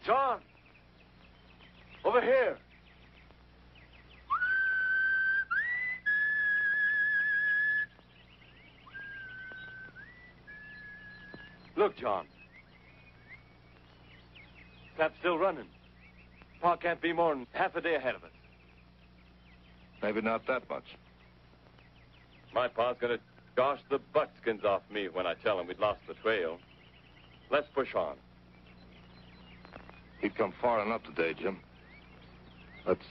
John! Over here! Look, John. Sap's still running. Pa can't be more than half a day ahead of us. Maybe not that much. My pa's gonna gosh the buckskins off me when I tell him we'd lost the trail. Let's push on. He'd come far enough today, Jim. Let's,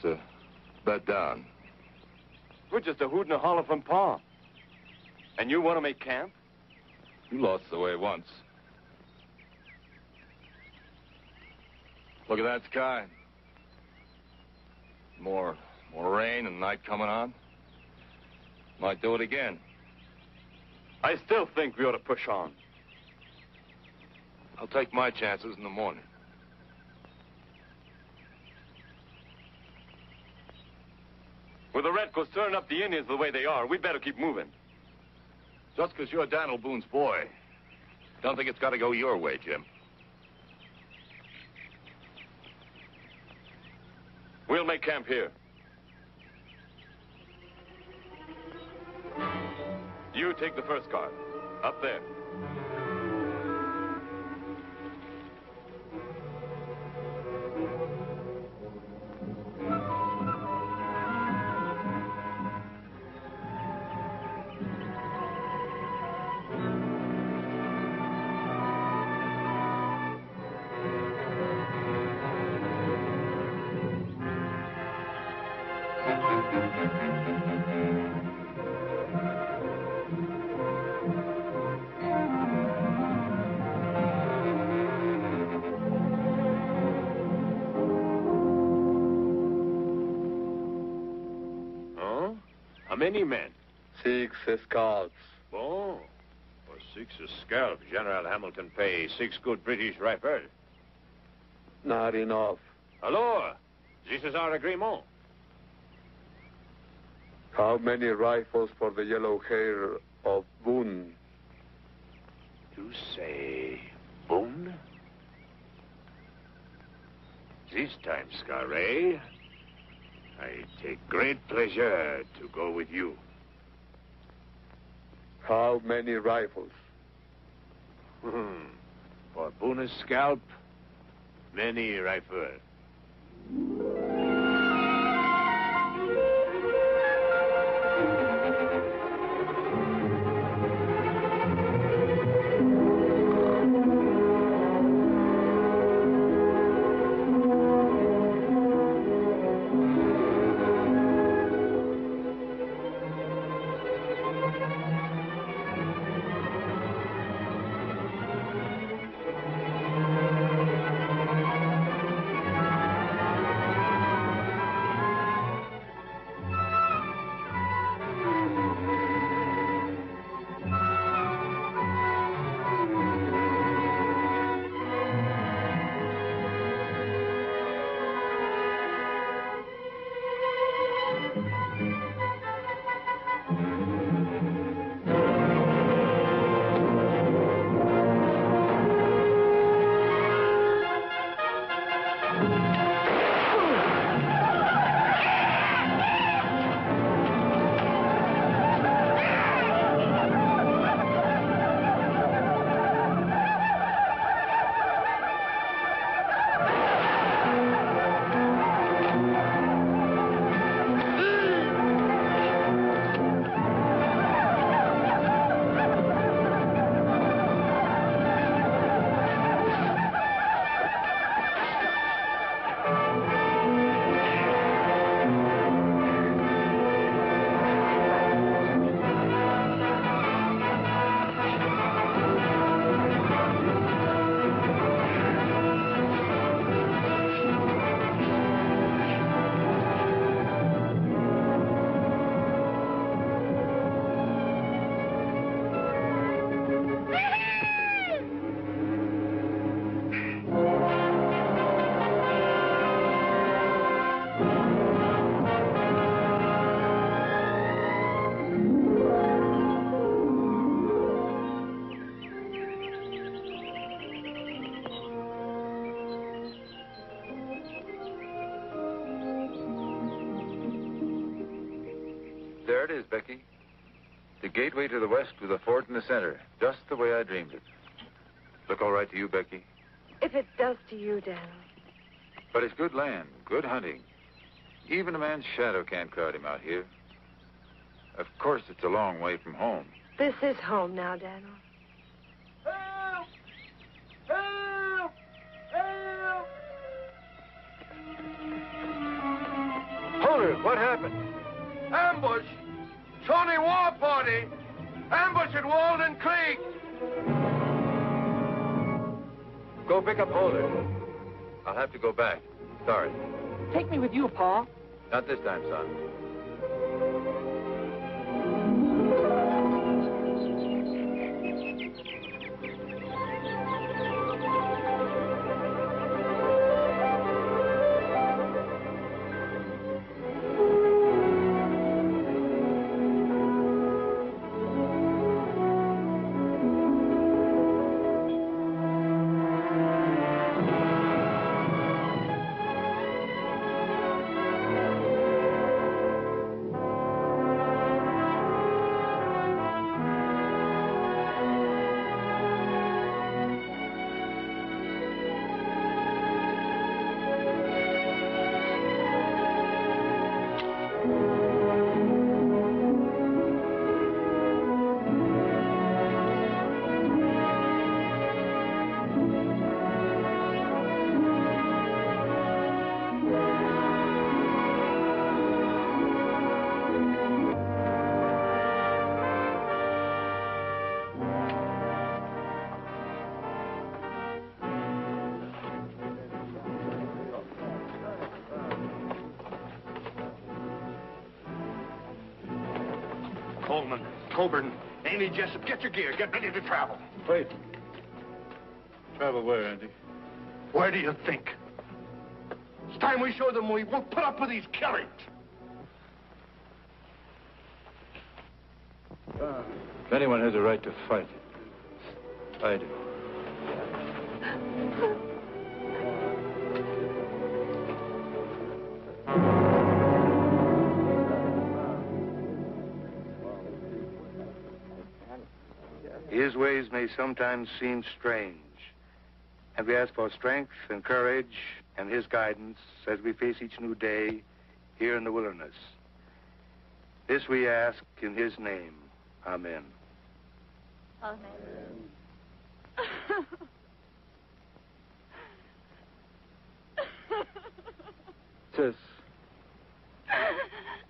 bed down. We're just a hoot and a holler from Pa. And you want to make camp? You lost the way once. Look at that sky. More rain and night coming on. Might do it again. I still think we ought to push on. I'll take my chances in the morning. With the redcoats stirring up the Indians the way they are, we better keep moving. Just because you're Daniel Boone's boy, don't think it's got to go your way, Jim. We'll make camp here. You take the first car. Up there. How many men? 6 scalps. Oh, for 6 scalps, General Hamilton pay 6 good British rifles. Not enough. Alors, this is our agreement. How many rifles for the yellow hair of Boone? You say Boone? This time, Scarray, I take great pleasure to go with you. How many rifles? For Boone's scalp, many rifles. is, Becky. The gateway to the west with a fort in the center, just the way I dreamed it. Look all right to you, Becky? If it does to you, Daniel. But it's good land, good hunting. Even a man's shadow can't crowd him out here. Of course, it's a long way from home. This is home now, Daniel. Help! Help! Help! Hold it! What happened? Ambush! Shawnee war party! Ambush at Walden Creek! Go pick up Holder. I'll have to go back. Sorry. Take me with you, Pa. Not this time, son. Coleman, Coburn, Amy Jessup, get your gear. Get ready to travel. Wait. Travel where, Andy? Where do you think? It's time we show them we won't put up with these killings. If anyone has a right to fight, I do. His ways may sometimes seem strange, and we ask for strength and courage and his guidance as we face each new day here in the wilderness. This we ask in his name. Amen. Amen. Sis,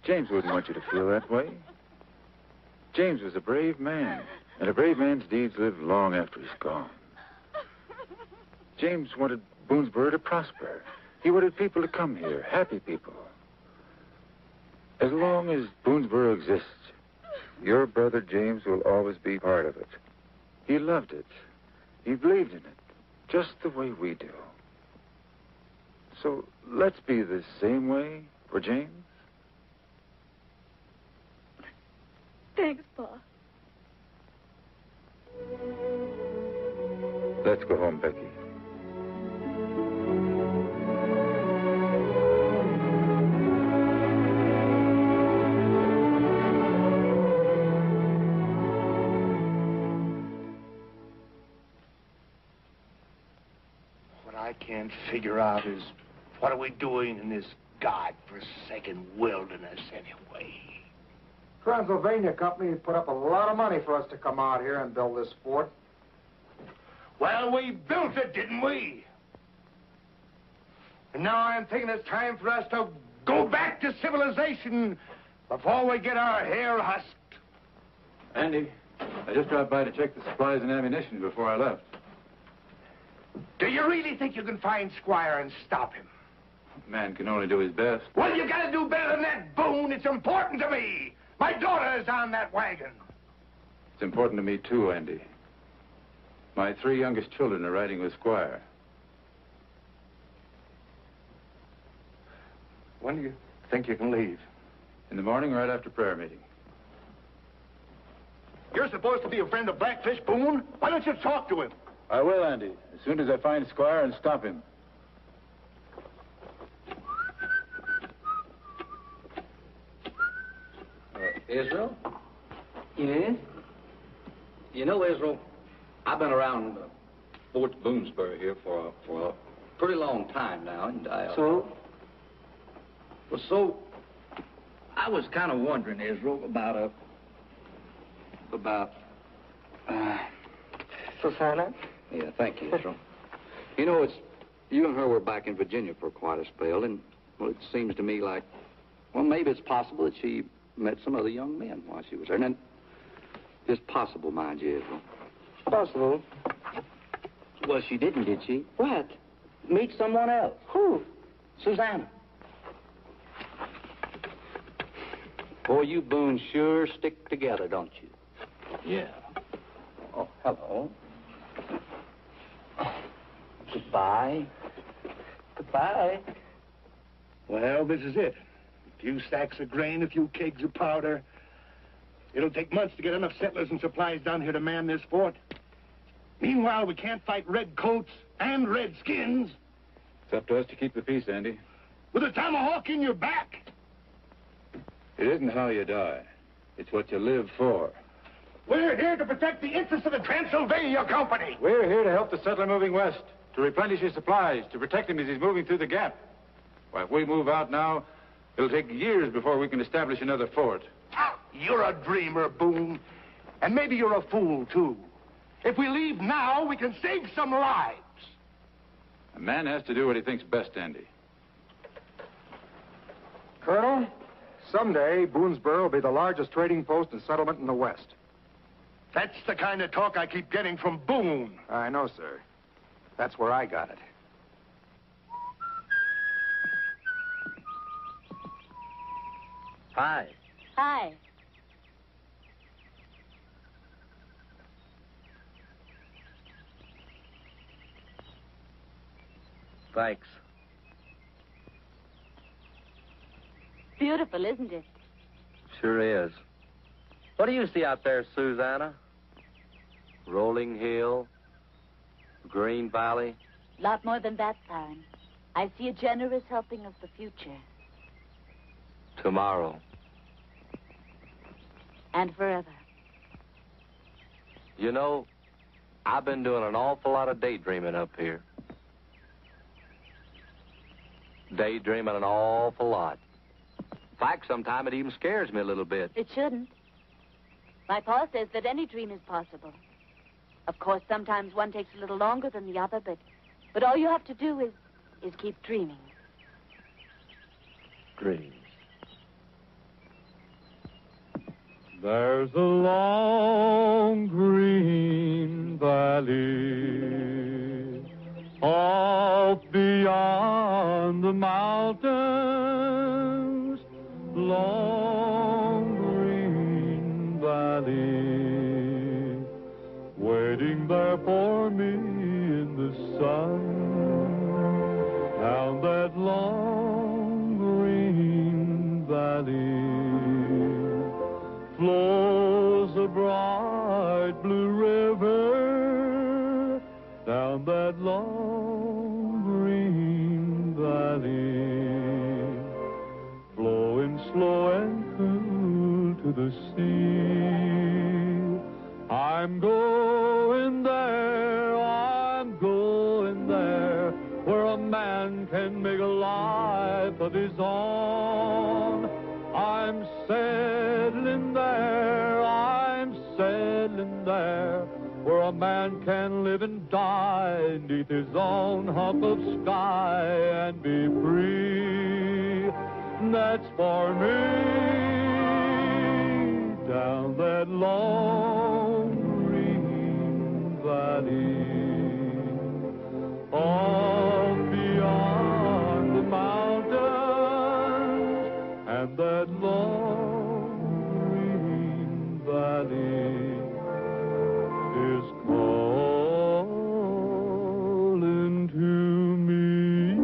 James wouldn't want you to feel that way. James was a brave man, and a brave man's deeds live long after he's gone. James wanted Boonesborough to prosper. He wanted people to come here, happy people. As long as Boonesborough exists, your brother James will always be part of it. He loved it. He believed in it, just the way we do. So let's be the same way for James. Thanks, Pa. Let's go home, Becky. What I can't figure out is, what are we doing in this God-forsaken wilderness anyway? Transylvania Company put up a lot of money for us to come out here and build this fort. Well, we built it, didn't we? And now I'm thinking it's time for us to go back to civilization before we get our hair husked. Andy, I just dropped by to check the supplies and ammunition before I left. Do you really think you can find Squire and stop him? Man can only do his best. Well, you gotta do better than that, Boone. It's important to me. My daughter is on that wagon. It's important to me, too, Andy. My 3 youngest children are riding with Squire. When do you think you can leave? In the morning, right after prayer meeting. You're supposed to be a friend of Blackfish, Boone. Why don't you talk to him? I will, Andy, as soon as I find Squire and stop him. Israel? Yes? You know, Israel, I've been around Fort Boonesborough here for a pretty long time now, and So? Well, so, I was kind of wondering, Israel, about Susanna? Yeah, thank you, Israel. You know, you and her were back in Virginia for quite a spell, and, well, it seems to me like, well, maybe it's possible that she met some other young men while she was there. And just possible, mind you, Israel. Possible. Well, she didn't, did she? What? Meet someone else. Who? Susanna. Boy, you Boones sure stick together, don't you? Yeah. Oh, hello. Goodbye. Goodbye. Well, this is it. A few sacks of grain, a few kegs of powder. It'll take months to get enough settlers and supplies down here to man this fort. Meanwhile, we can't fight red coats and red skins. It's up to us to keep the peace, Andy. With a tomahawk in your back. It isn't how you die. It's what you live for. We're here to protect the interests of the Transylvania Company. We're here to help the settler moving west, to replenish his supplies, to protect him as he's moving through the gap. Why, if we move out now, it'll take years before we can establish another fort. You're a dreamer, Boone. And maybe you're a fool, too. If we leave now, we can save some lives. A man has to do what he thinks best, Andy. Colonel, someday Boonesborough will be the largest trading post and settlement in the West. That's the kind of talk I keep getting from Boone. I know, sir. That's where I got it. Hi. Hi. Thanks. Beautiful, isn't it? Sure is. What do you see out there, Susanna? Rolling hill, green valley. Lot more than that, Baron. I see a generous helping of the future. Tomorrow. And forever. You know, I've been doing an awful lot of daydreaming up here. Daydreaming an awful lot. In fact, sometimes it even scares me a little bit. It shouldn't. My pa says that any dream is possible. Of course, sometimes one takes a little longer than the other, but all you have to do is keep dreaming. Dreams. There's a long green valley off beyond the mountains. Long green valley waiting there for me in the sun. Down that long green valley flows a bright blue river. Down that long green valley, flowing slow and cool to the sea. I'm going there, where a man can make a life of his own. I'm settling there, where a man can live and die neath his own hunk of sky and be free. That's for me, down that long green valley, all beyond the mountains, and that long green valley is calling to me.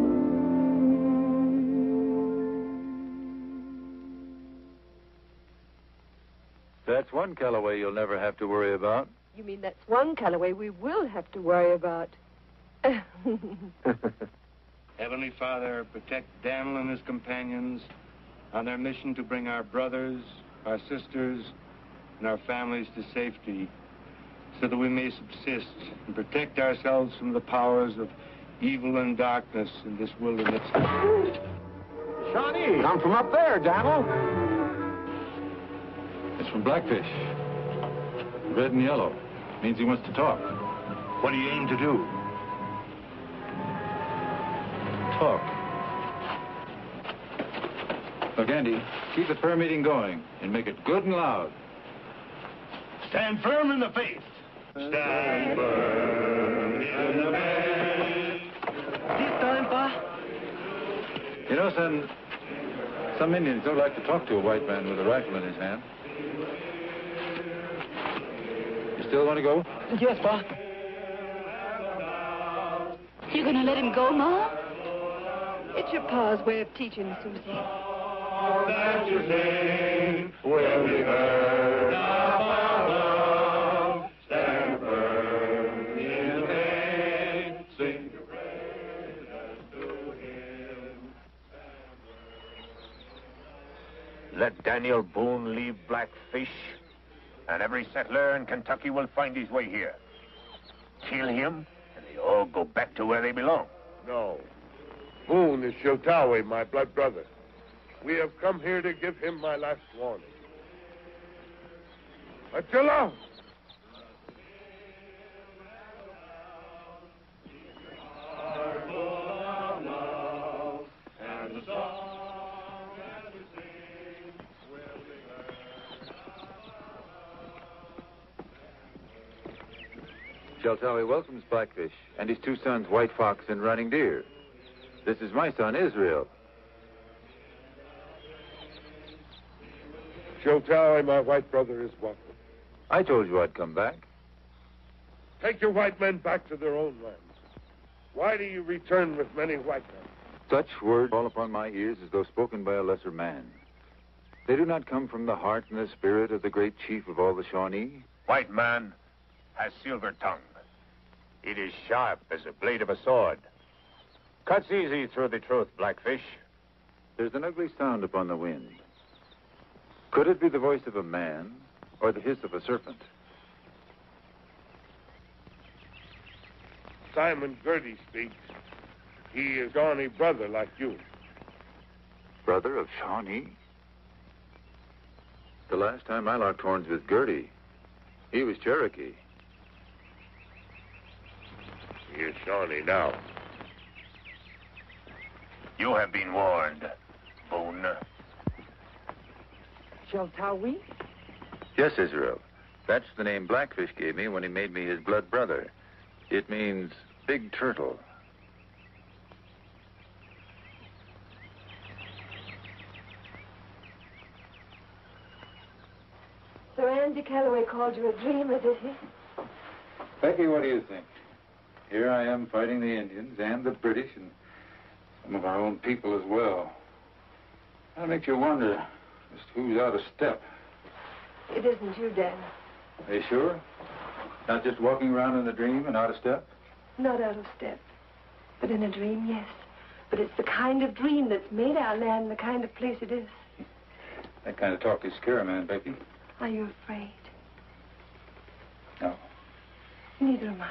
That's one Callaway you'll never have to worry about. You mean that's one Callaway we will have to worry about? Heavenly Father, protect Daniel and his companions on their mission to bring our brothers our sisters, and our families to safety, so that we may subsist and protect ourselves from the powers of evil and darkness in this wilderness. Shawnee! Come from up there, Daniel. It's from Blackfish. Red and yellow. Means he wants to talk. What do you aim to do? Talk. Look, Andy, keep the prayer meeting going and make it good and loud. Stand firm in the faith. Stand firm in the faith. This time, Pa. You know, son, some Indians don't like to talk to a white man with a rifle in his hand. You still want to go? Yes, Pa. You gonna let him go, Ma? It's your pa's way of teaching, Susie. That your name will be heard above. Stand firm in the faith. Sing your praise unto him. Let Daniel Boone leave Blackfish, and every settler in Kentucky will find his way here. Kill him, and they all go back to where they belong. No. Boone is Shotawe, my blood brother. We have come here to give him my last warning. Attila! Sheltawi welcomes Blackfish and his two sons, White Fox and Running Deer. This is my son, Israel. Shotawe, my white brother, is welcome. I told you I'd come back. Take your white men back to their own lands. Why do you return with many white men? Such words fall upon my ears as though spoken by a lesser man. They do not come from the heart and the spirit of the great chief of all the Shawnee. White man has silver tongue. It is sharp as a blade of a sword. Cuts easy through the truth, Blackfish. There's an ugly sound upon the wind. Could it be the voice of a man or the hiss of a serpent? Simon Gertie speaks. He is Shawnee brother like you. Brother of Shawnee? The last time I locked horns with Gertie, he was Cherokee. He is Shawnee now. You have been warned, Boone. Sheltawi? Yes, Israel. That's the name Blackfish gave me when he made me his blood brother. It means big turtle. Sir Andy Calloway called you a dreamer, did he? Becky, what do you think? Here I am fighting the Indians and the British and some of our own people as well. That makes you wonder just who's out of step. It isn't you, Daniel. Are you sure? Not just walking around in a dream and out of step? Not out of step. But in a dream, yes. But it's the kind of dream that's made our land the kind of place it is. That kind of talk is scare a man, Becky. Are you afraid? No. Neither am I.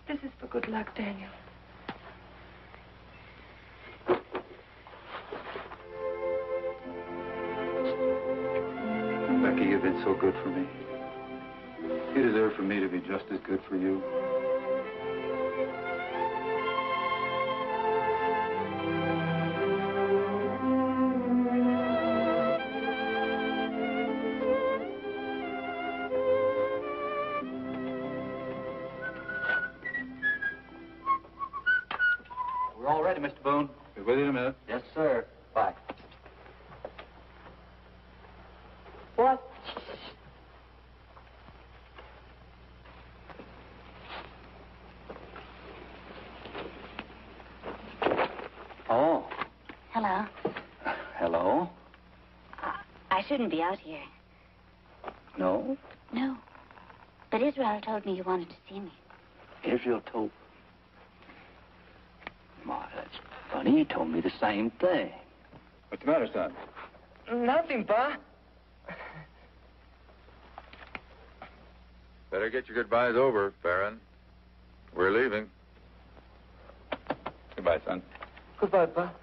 This is for good luck, Daniel. Becky, you've been so good for me. You deserve for me to be just as good for you. We're all ready, Mr. Boone. Be with you in a minute. Yes, sir. Bye. What? Oh. Hello. Hello? I shouldn't be out here. No? No. But Israel told me you wanted to see me. Israel told... My, Funny, he told me the same thing. What's the matter, son? Nothing, Pa. Better get your goodbyes over, Baron. We're leaving. Goodbye, son. Goodbye, Pa.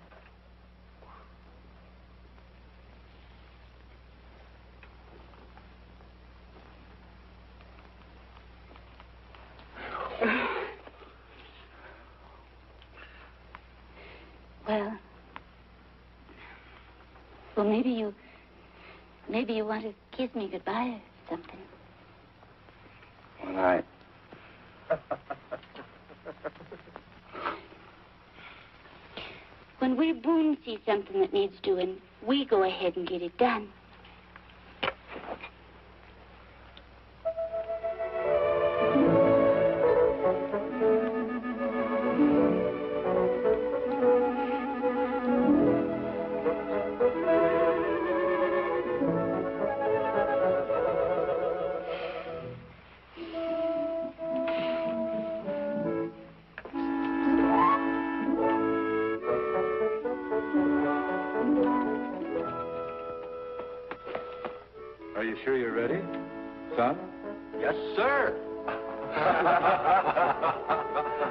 Well, maybe you want to kiss me goodbye or something. Well, When we Boone see something that needs doing, we go ahead and get it done. Are you sure you're ready, son? yes, sir.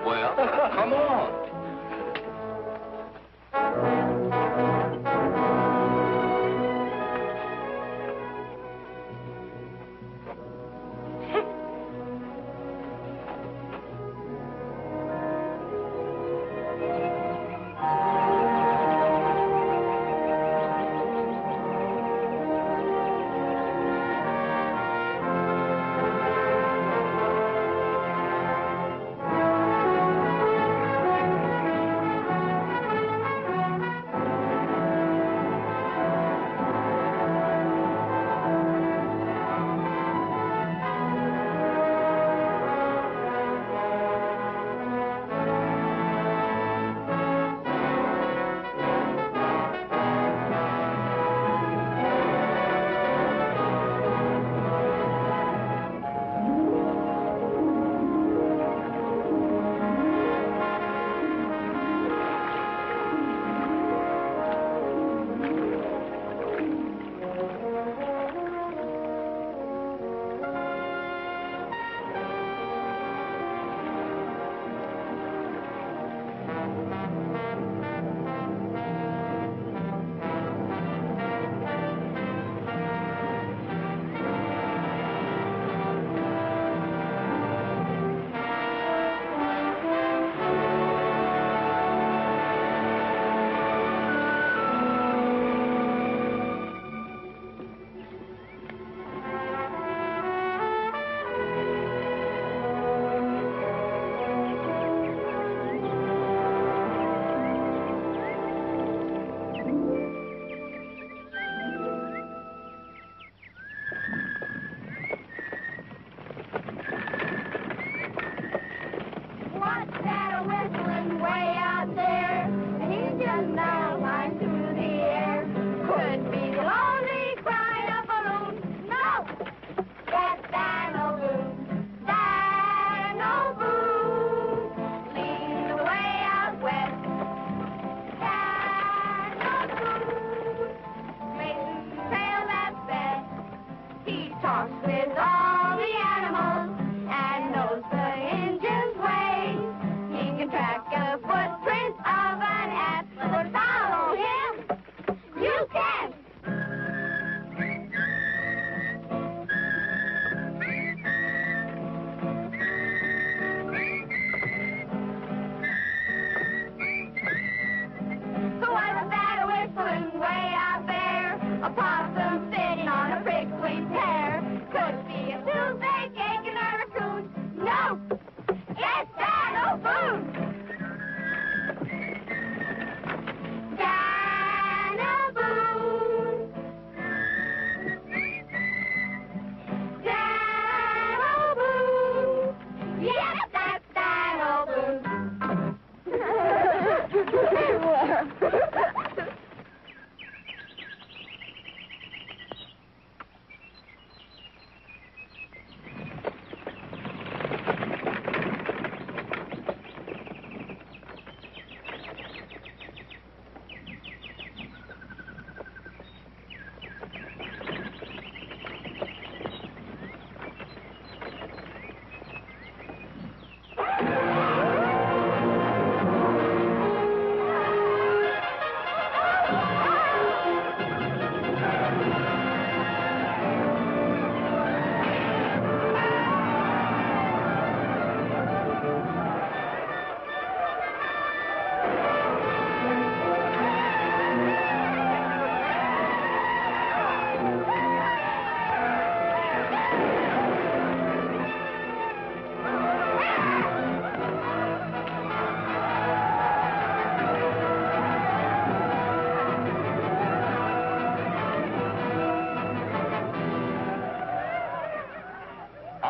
Well, come on.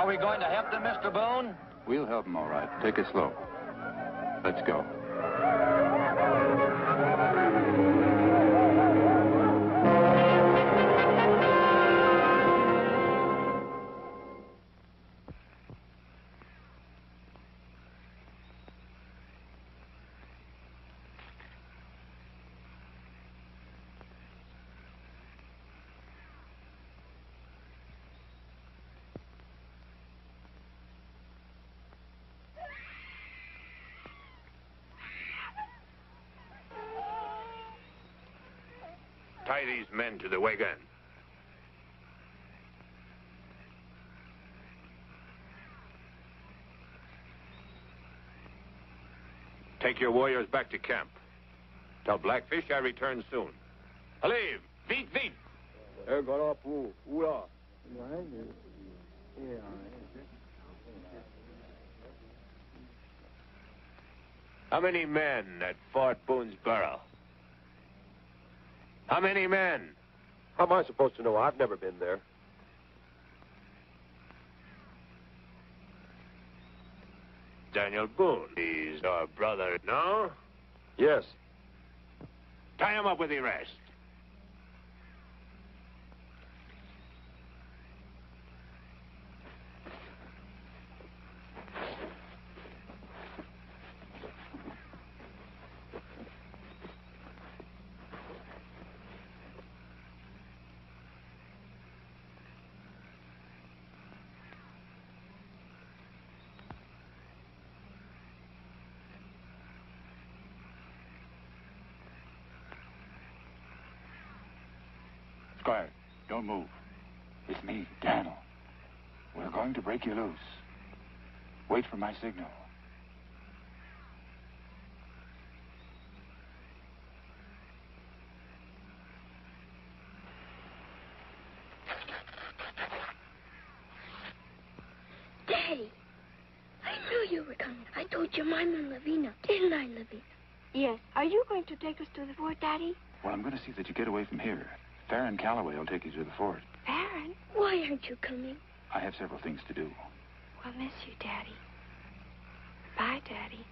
Are we going to help them, Mr. Boone? We'll help them, all right. Take it slow. Let's go. Tie these men to the wagon. Take your warriors back to camp. Tell Blackfish I return soon. Leave! Vite, vite! How many men at Fort Boonesborough? How many men? How am I supposed to know? I've never been there. Daniel Boone. He's our brother, no? Yes. Tie him up with the rest. Squire, don't move. It's me, Daniel. We're going to break you loose. Wait for my signal. Daddy, I knew you were coming. I told your mom and Lavina, didn't I, Lavina? Yes. Are you going to take us to the fort, Daddy? Well, I'm going to see that you get away from here. Farron Calloway will take you to the fort. Farron? Why aren't you coming? I have several things to do. We'll miss you, Daddy. Bye, Daddy.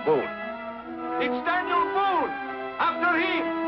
Boone. It's Daniel Boone! After him!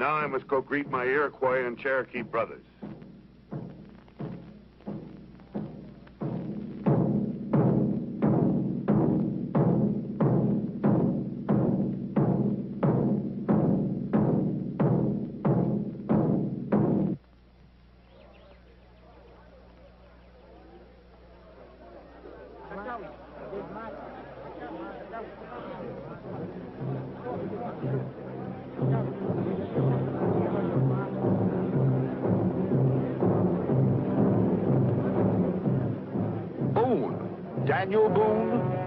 Now I must go greet my Iroquois and Cherokee brothers. Daniel Boone?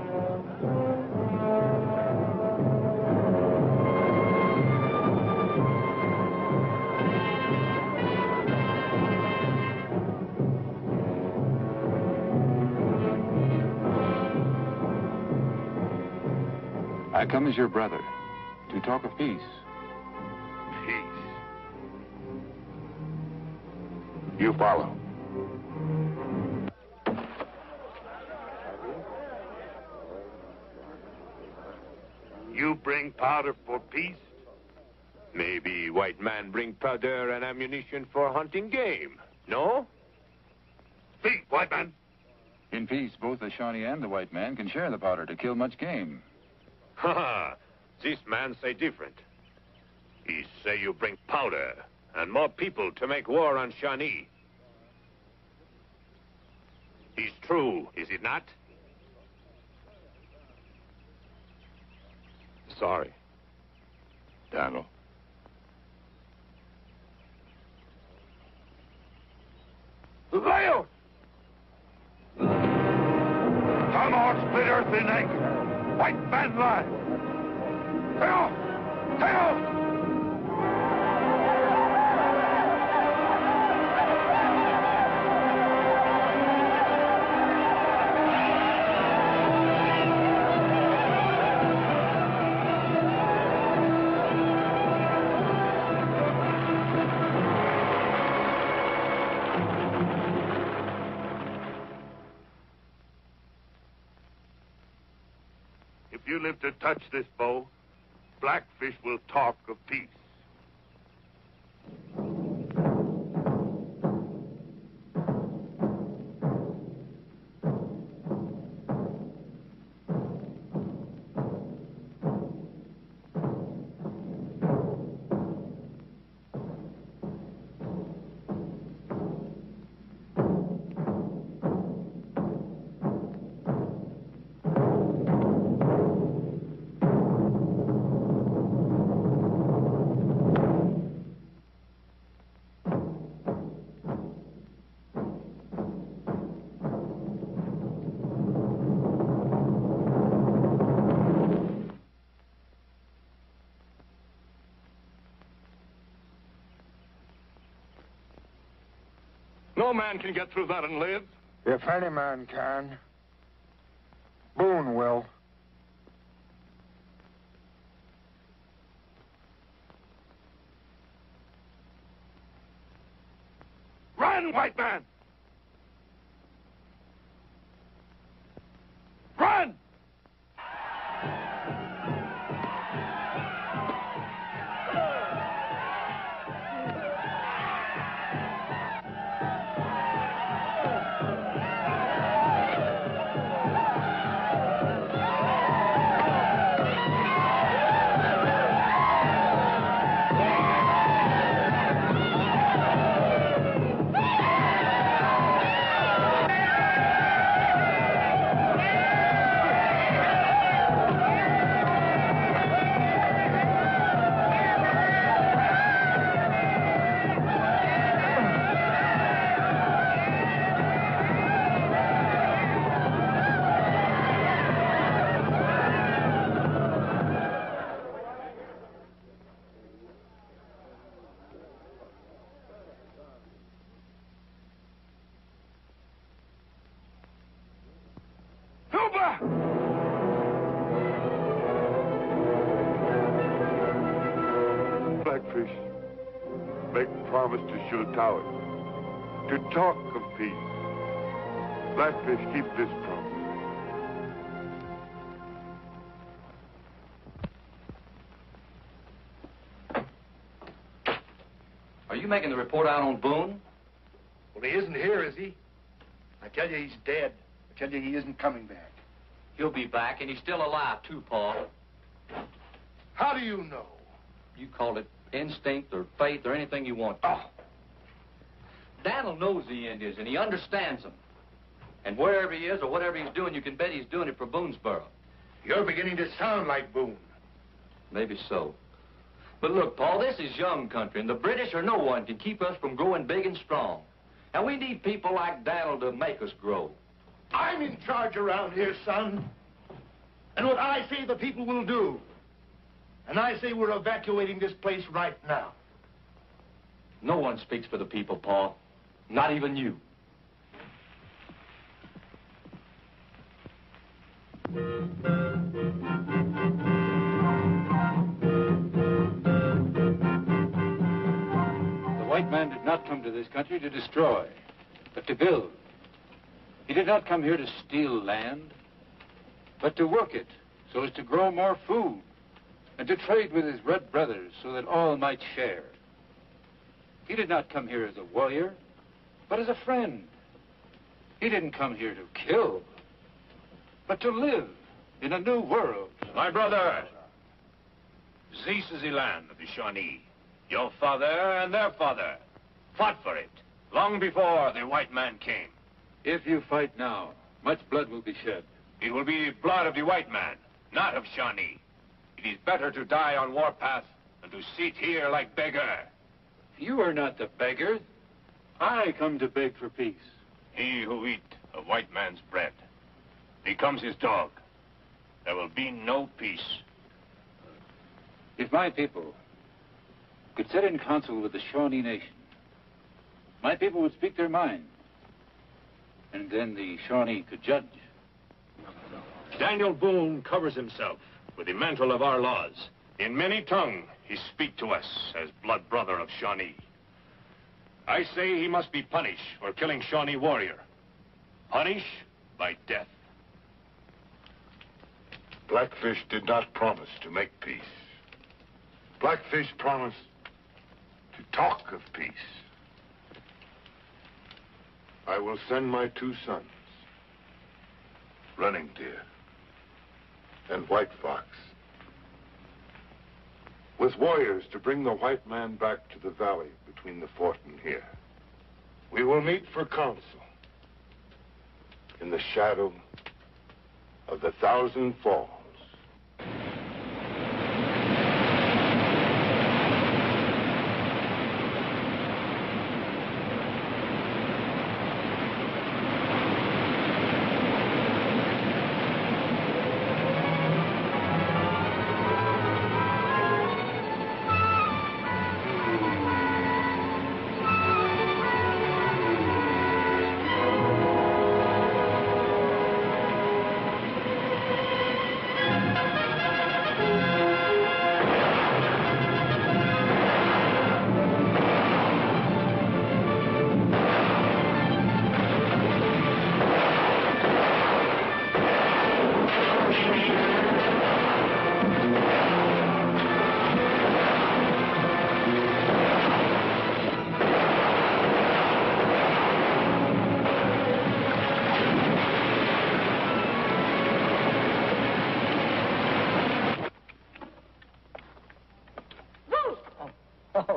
I come as your brother to talk of peace. Peace. You follow. You bring powder for peace? Maybe white man bring powder and ammunition for hunting game. No? Speak, white man. In peace, both the Shawnee and the white man can share the powder to kill much game. Ha ha! This man say different. He say you bring powder and more people to make war on Shawnee. It's true, is it not? Sorry, Daniel. Leo! Tomahawk split earth in anger. White man lie. Help! Help! If you live to touch this bow, Blackfish will talk of peace. No man can get through that and live. If any man can, Boone will. Run, white man! Run! Blackfish, make promise to Shiltawi, to talk of peace. Blackfish, keep this promise. Are you making the report out on Boone? Well, he isn't here, is he? I tell you, he's dead. I tell you, he isn't coming back. He'll be back, and he's still alive, too, Paul. How do you know? You call it instinct or faith or anything you want. Oh. Daniel knows the Indians, and he understands them. And wherever he is or whatever he's doing, you can bet he's doing it for Boonesborough. You're beginning to sound like Boone. Maybe so. But look, Paul, this is young country, and the British or no one can keep us from growing big and strong. And we need people like Daniel to make us grow. I'm in charge around here, son. And what I say, the people will do. And I say we're evacuating this place right now. No one speaks for the people, Paul. Not even you. to this country to destroy, but to build. He did not come here to steal land, but to work it so as to grow more food and to trade with his red brothers so that all might share. He did not come here as a warrior, but as a friend. He didn't come here to kill, but to live in a new world. My brother, this is the land of the Shawnee. Your father and their father fought for it long before the white man came. If you fight now, much blood will be shed. It will be blood of the white man, not of Shawnee. It is better to die on warpath than to sit here like beggar. You are not the beggar. I come to beg for peace. He who eat a white man's bread becomes his dog. There will be no peace. If my people could sit in council with the Shawnee nation, my people would speak their mind, and then the Shawnee could judge. Daniel Boone covers himself with the mantle of our laws. In many tongue, he speak to us as blood brother of Shawnee. I say he must be punished for killing Shawnee warrior. Punish by death. Blackfish did not promise to make peace. Blackfish promised to talk of peace. I will send my 2 sons, Running Deer and White Fox, with warriors to bring the white man back to the valley between the fort and here. We will meet for council in the shadow of the 1,000 Falls.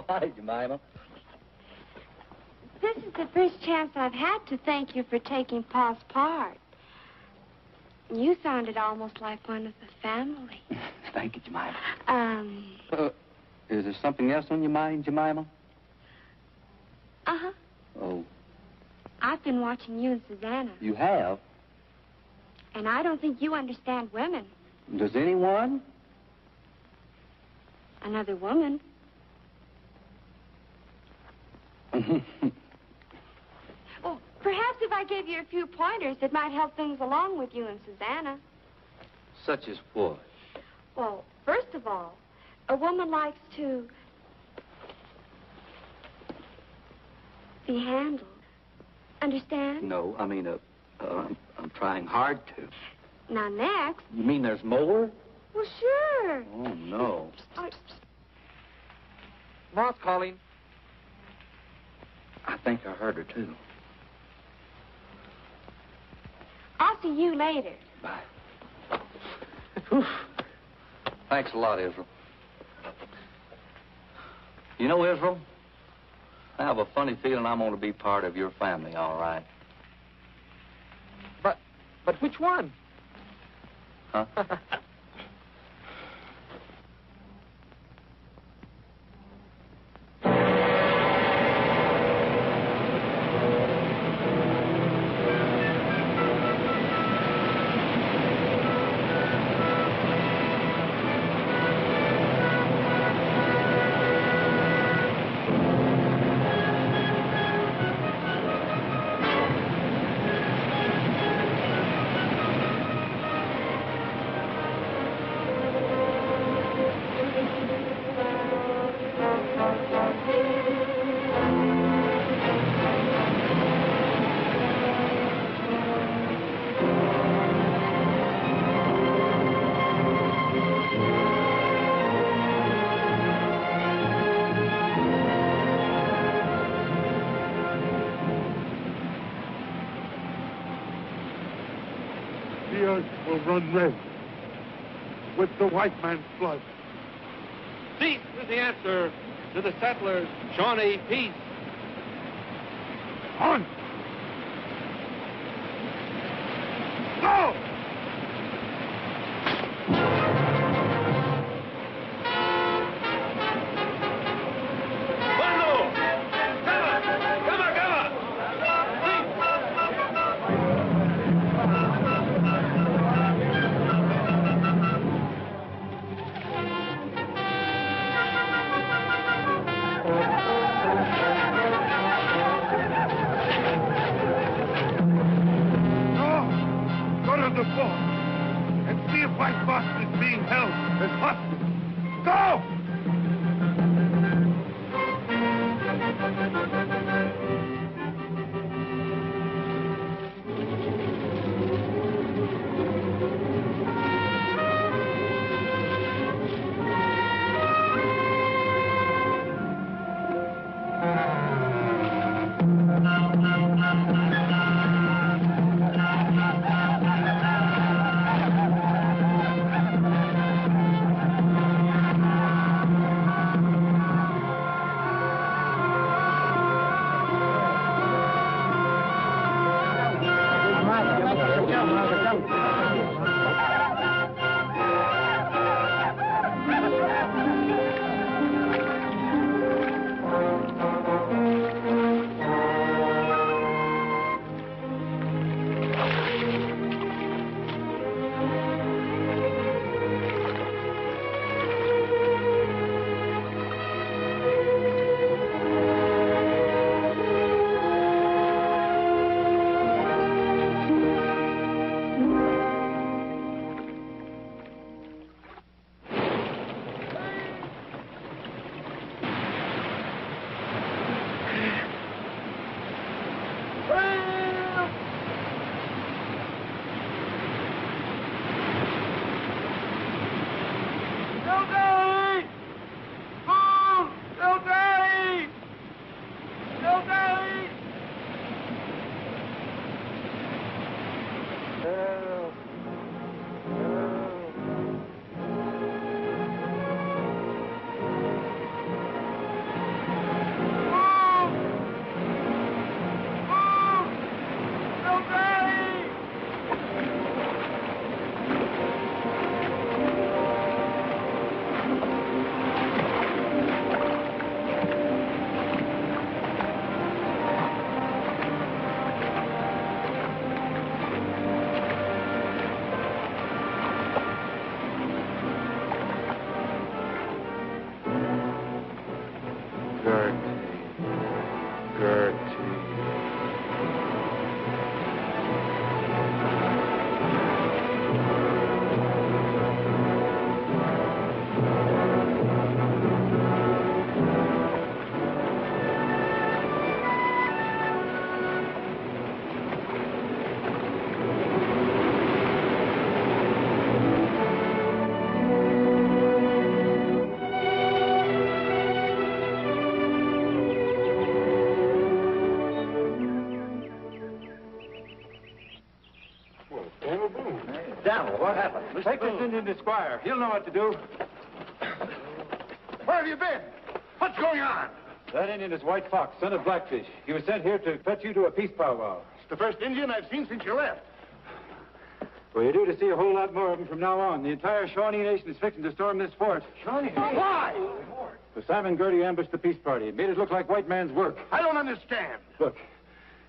Hi, Jemima. This is the first chance I've had to thank you for taking Pa's part. You sounded almost like one of the family. Thank you, Jemima. Is there something else on your mind, Jemima? Uh-huh. Oh, I've been watching you and Susanna, you have? and I don't think you understand women. Does anyone? Another woman. Well, perhaps if I gave you a few pointers, it might help things along with you and Susanna. Such as what? Well, first of all, a woman likes to be handled. Understand? No, I mean, I'm trying hard to. Now, next. You mean there's more? Well, sure. Oh, no. Ma's calling. I think I heard her, too. I'll see you later. Bye. Whew. Thanks a lot, Israel. You know, Israel, I have a funny feeling I'm going to be part of your family, all right. But which one? Huh? will run red with the white man's blood. Peace is the answer to the settlers. Shawnee, peace. On! Go! The fort and see if White Fox is being held as hostage. Go! What happened? Take this Indian to Squire. He'll know what to do. Where have you been? What's going on? That Indian is White Fox, son of Blackfish. He was sent here to fetch you to a peace powwow. It's the first Indian I've seen since you left. Well, you're due to see a whole lot more of them from now on. The entire Shawnee Nation is fixing to storm this fort. Shawnee? Why? The Simon Girty ambushed the peace party. It made it look like white man's work. I don't understand. Look,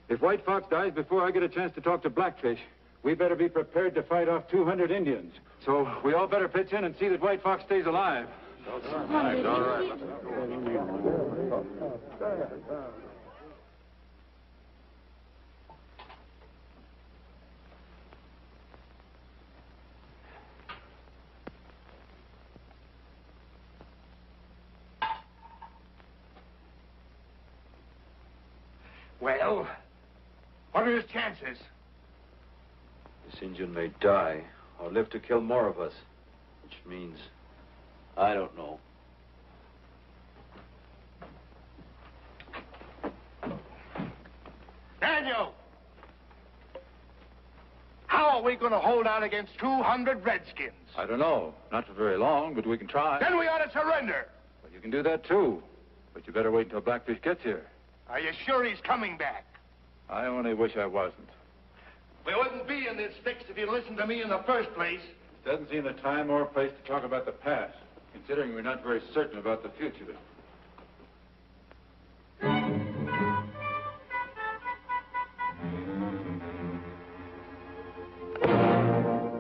if White Fox dies before I get a chance to talk to Blackfish, we better be prepared to fight off 200 Indians. So we all better pitch in and see that White Fox stays alive. All right, all right. Well, what are his chances? This Indian may die or live to kill more of us, which means I don't know. Daniel! How How are we going to hold out against 200 redskins? I don't know. Not for very long, but we can try. Then we ought to surrender. Well, you can do that, too. But you better wait until Blackfish gets here. Are you sure he's coming back? I only wish I wasn't. We wouldn't be in this fix if you'd listened to me in the first place. It doesn't seem the time or place to talk about the past, considering we're not very certain about the future.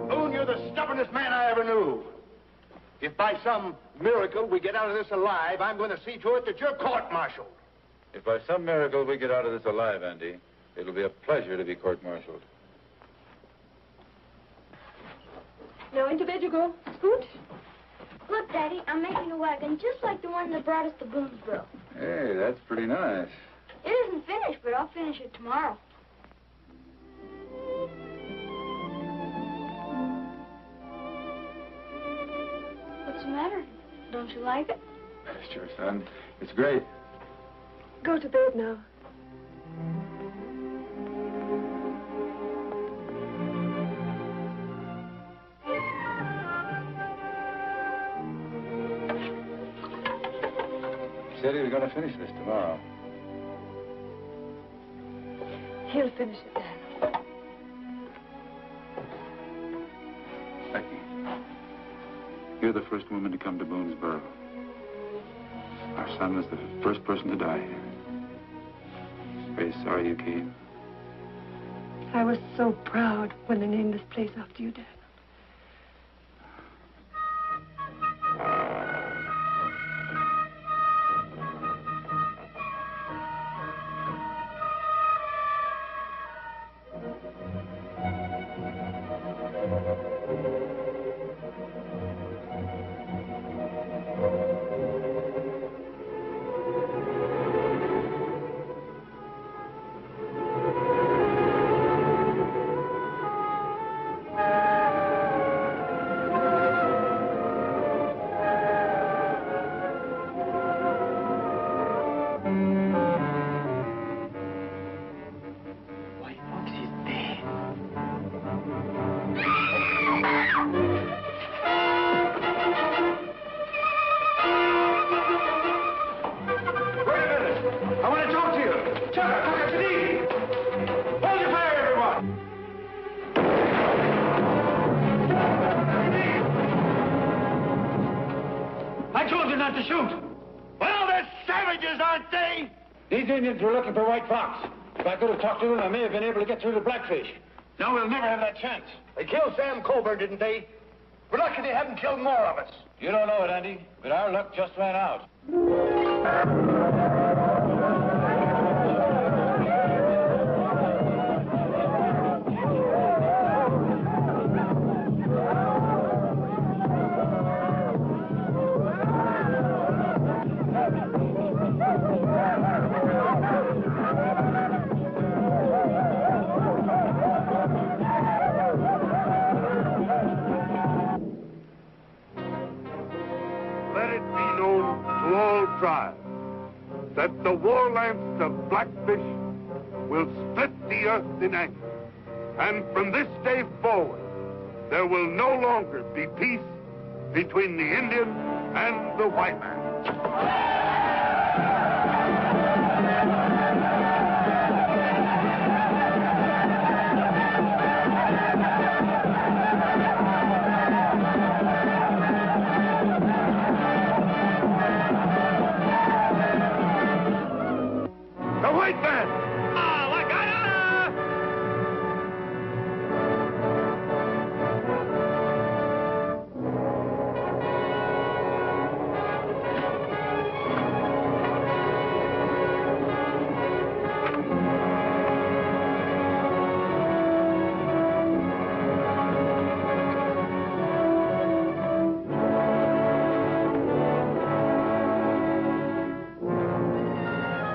Boone, you're the stubbornest man I ever knew. If by some miracle we get out of this alive, I'm going to see to it that you're court-martialed. If by some miracle we get out of this alive, Andy, it'll be a pleasure to be court-martialed. Now into bed you go. Scoot. Look, Daddy, I'm making a wagon just like the one that brought us to Boonesborough. Hey, that's pretty nice. It isn't finished, but I'll finish it tomorrow. What's the matter? Don't you like it? Sure, son. It's great. Go to bed now. Said he was going to finish this tomorrow. He'll finish it, Dad. Becky, you're the first woman to come to Boonesborough. Our son was the first person to die here. Very sorry you came. I was so proud when they named this place after you, Dad. To shoot. Well, they're savages, aren't they? These Indians were looking for White Fox. If I could have talked to them, I may have been able to get through to Blackfish. Now we'll never have that chance. They killed Sam Coburn, didn't they? We're lucky they haven't killed more of us. You don't know it, Andy, but our luck just ran out. That the war lance of Blackfish will split the earth in anger. And from this day forward, there will no longer be peace between the Indian and the white man. White man!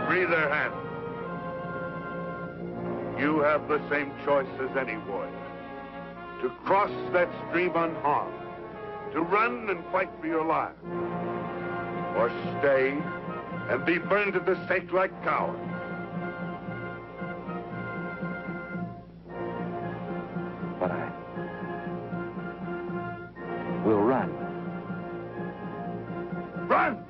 Free their hands. You have the same choice as any warrior. To cross that stream unharmed, to run and fight for your life, or stay and be burned at the stake like cowards. But I we'll run. Run!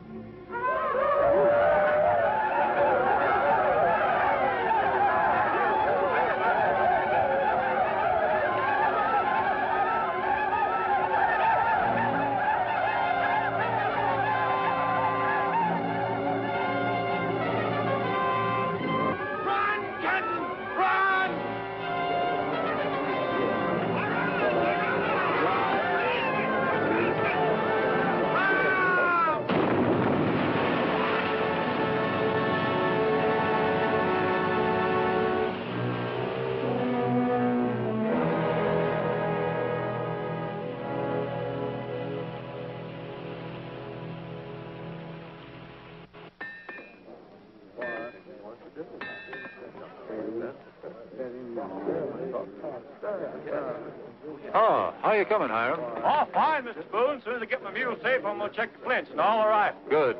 Oh, how you coming, Hiram? Oh, fine, Mr. Boone. As soon as I get my mule safe, I'm going to check the clinch, and all right. Good.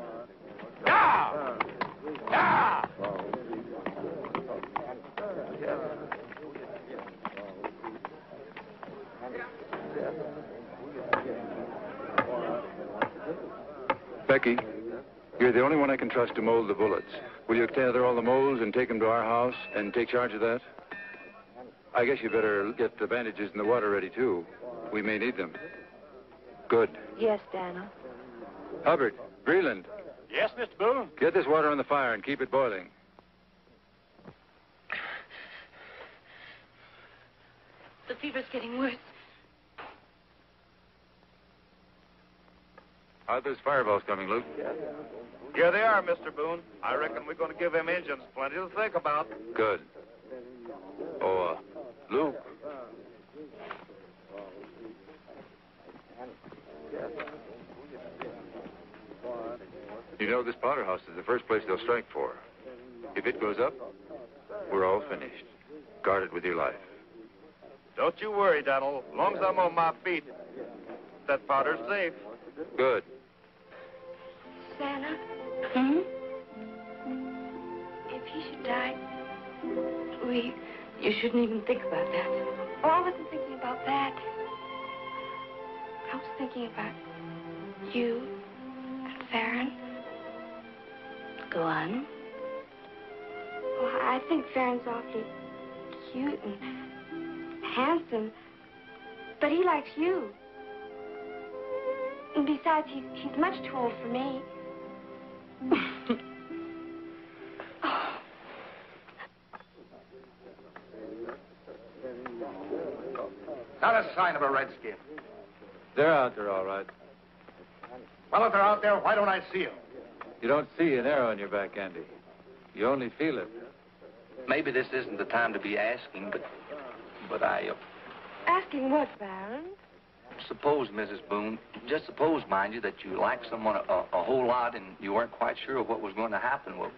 Yeah! Yeah! Becky, you're the only one I can trust to mold the bullets. Will you gather all the molds and take them to our house and take charge of that? I guess you better get the bandages and the water ready, too. We may need them. Good. Yes, Daniel. Hubbard, Breland, Yes, Mr. Boone? get this water on the fire and keep it boiling. The fever's getting worse. How'd those fireballs coming, Luke? Here they are, Mr. Boone. I reckon we're going to give them Indians plenty to think about. Good. Oh, Luke. You know, this powder house is the first place they'll strike for. If it goes up, we're all finished. Guard it with your life. Don't you worry, Daniel. As long as I'm on my feet, that powder's safe. Good. Santa, if he should die, You shouldn't even think about that. Oh, I wasn't thinking about that. I was thinking about you and Farron. Go on. Well, I think Farron's awfully cute and handsome, but he likes you. And besides, he's much too old for me. Not a sign of a redskin. They're out there, all right. Well, if they're out there, why don't I see them? You don't see an arrow in your back, Andy. You only feel it. Maybe this isn't the time to be asking, but I Asking what, Farron? suppose, Mrs. Boone, just suppose, mind you, that you liked someone a whole lot and you weren't quite sure of what was going to happen. Well,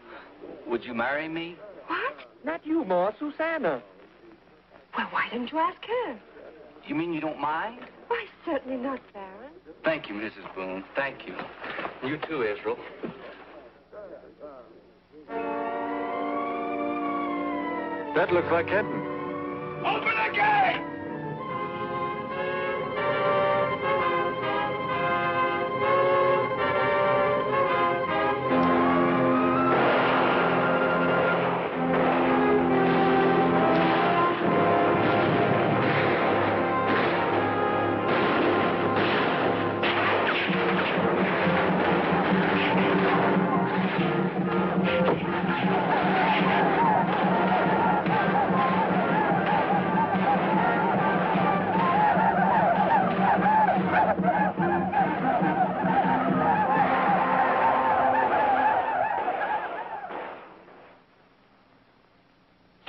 would you marry me? What? Not you, Ma, Susanna. Well, why didn't you ask her? You mean you don't mind? Why, certainly not, Farron. Thank you, Mrs. Boone. Thank you. You too, Israel. That looks like Kenton. Open the gate!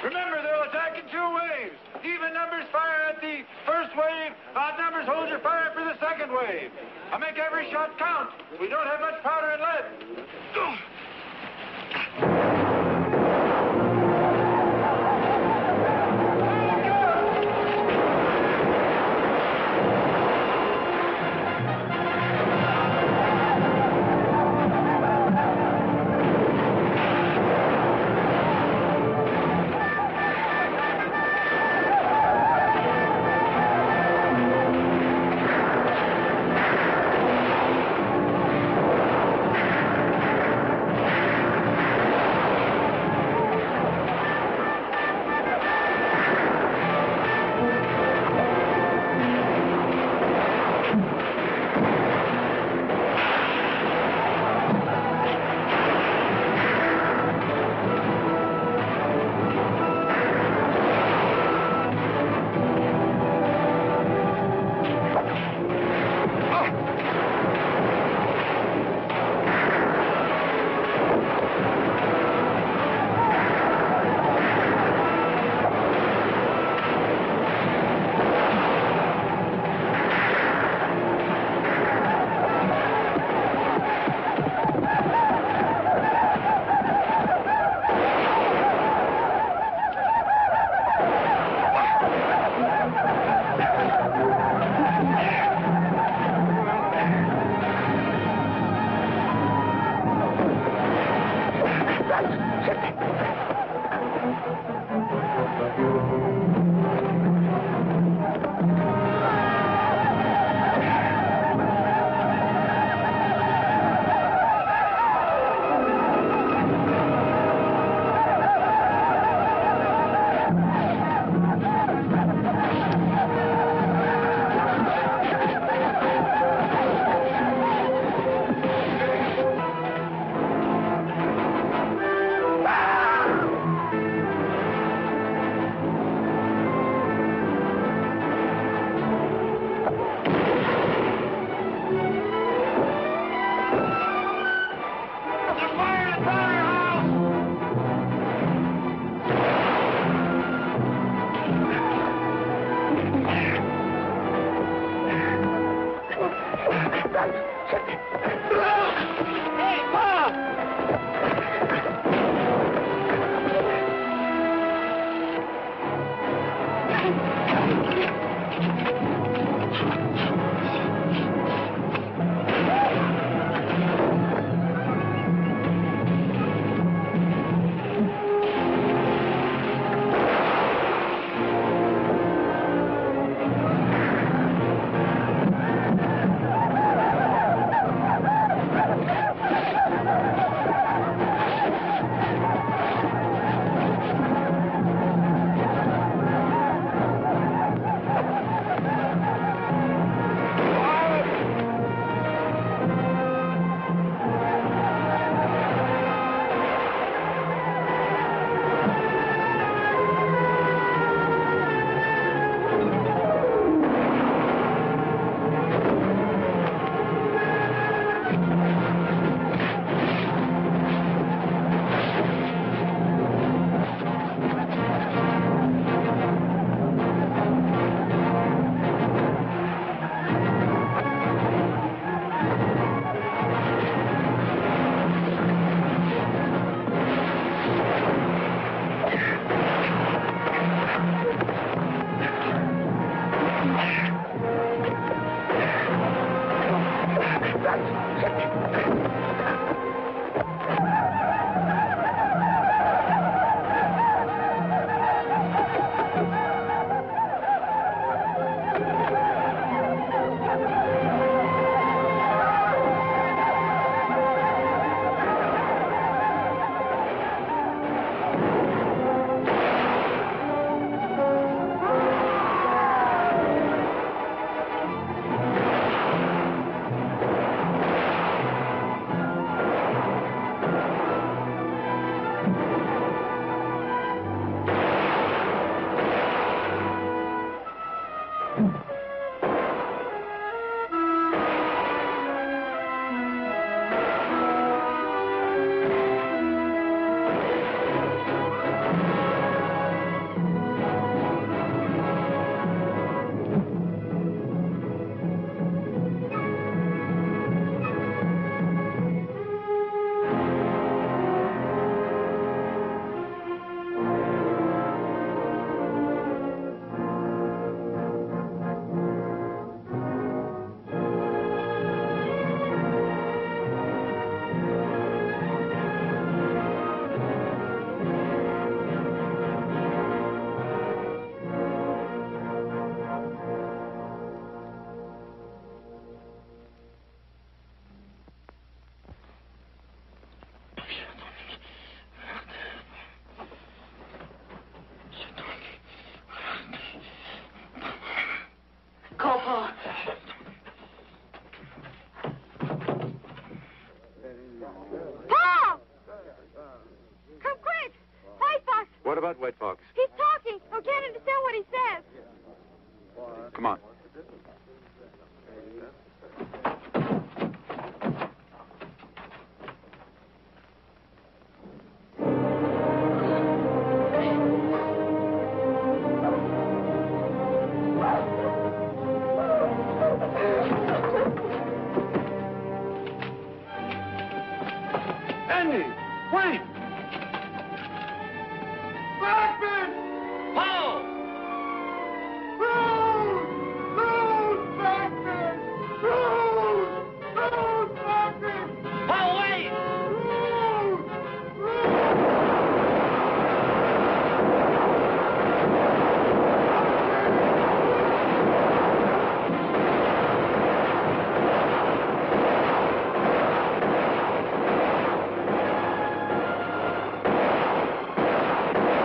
Remember, they'll attack in two waves. Even numbers fire at the first wave. Odd numbers hold your fire for the second wave. I make every shot count. We don't have much powder and lead. Hey, Pa! What about White Fox? He's talking. I can't understand what he says. Come on. Andy, wait! Blackfish! Paul! Rose! Rose, Blackfish! Rose! Rose, Blackfish! Paul, wait! Rose!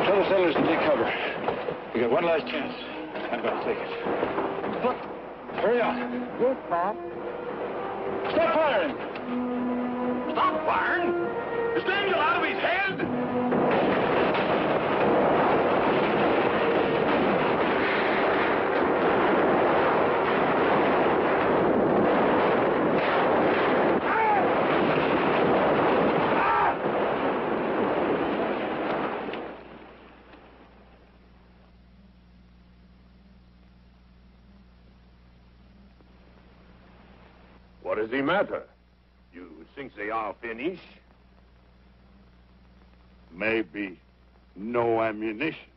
Tell the settlers to take cover. We got one last chance. I'm going to take it. Look, hurry on. Yes, Pop. Stop firing! Stop firing? Is Daniel out of his head? What does he matter? You think they are finished? Maybe no ammunition.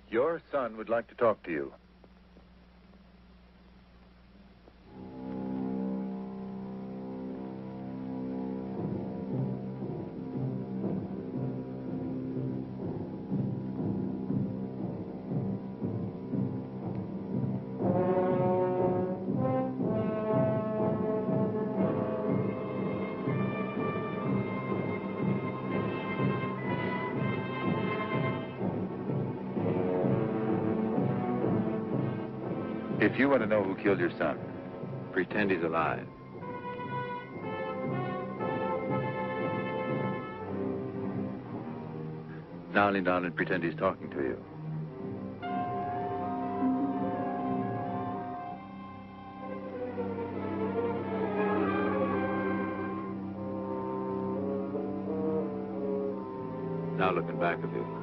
Your son would like to talk to you. If you want to know who killed your son, pretend he's alive. Now lean down and pretend he's talking to you. Now looking back of you.